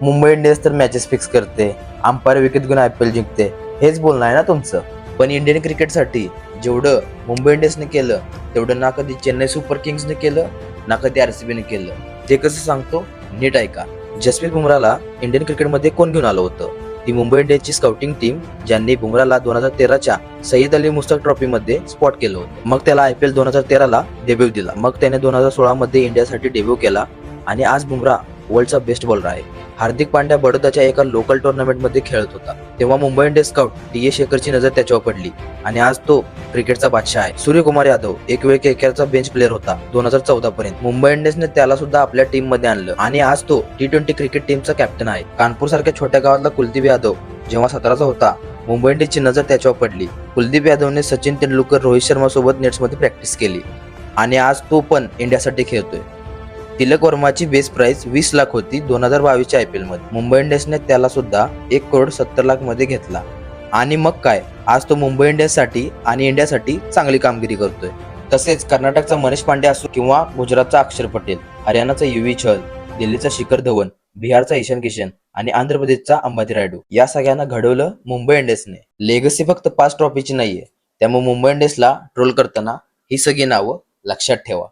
Mumbai Indians तर matches fix करते, umpire wicket घेऊन IPL जिंकते, हेच बोलणं आहे ना तुमचं. पण इंडियन क्रिकेटसाठी जेवढं मुंबई इंडियन्सने केलं तेवढं ना कधी चेन्नई सुपर किंग्सने केलं ना कधी RCBने केलं. ते कसं सांगतो, नीट ऐका. जसप्रीत बुमराला इंडियन क्रिकेटमध्ये कोण घेऊन आलं होतं? ती मुंबई इंडियन्सची स्काउटिंग टीम, ज्यांनी बुमराला 2013च्या सईद अली मुस्तक ट्रॉफी मध्ये स्पॉट केलं होतं. मग त्याला IPL 2013ला डेब्यू दिला. मग त्याने 2016 मध्ये इंडियासाठी डेब्यू केला आणि आज बुमरा वर्ल्डचा बेस्ट बॉलर आहे. हार्दिक पांड्या बडोद्याच्या एका लोकल टुर्नामेंटमध्ये खेळत होता तेव्हा मुंबई इंडियन्स स्काउट TA शेखरची नजर त्याच्यावर पडली आणि आज तो क्रिकेटचा बादशाह आहे. सूर्यकुमार यादव एक वेळ KKRचा बेंच प्लेअर होता 2014 पर्यंत. मुंबई इंडियन्सने त्याला सुद्धा आपल्या टीम मध्ये आणलं आणि आज तो T20 क्रिकेट टीमचा कॅप्टन आहे. कानपूर सारख्या छोट्या गावातला कुलदीप यादव जेव्हा 17चा होता, मुंबई इंडियन्सची नजर त्याच्यावर पडली. कुलदीप यादवने सचिन तेंडुलकर, रोहित शर्मा सोबत नेट्समध्ये प्रॅक्टिस केली आणि आज तो पण इंडियासाठी खेळतोय. तिलक वर्माची बेस प्राइस 20 लाख होती 2022च्या IPL मध्ये. मुंबई इंडियन्सने त्याला सुद्धा 1,70,00,000 मध्ये घेतला आणि मग काय, आज तो मुंबई इंडियन्ससाठी आणि इंडियासाठी चांगली कामगिरी करतोय. तसेच कर्नाटकचा मनीष पांडे असो किंवा गुजरातचा अक्षर पटेल, हरियाणाचा युवी चहल, दिल्लीचा शिखर धवन, बिहारचा ईशान किशन आणि आंध्र प्रदेशचा अंबाती रायडू, या सगळ्यांना घडवलं मुंबई इंडियन्सने. लेगसी फक्त 5 ट्रॉफीची नाहीये, त्यामुळे मुंबई इंडियन्सला ट्रोल करताना ही सगळी नावं लक्षात ठेवा.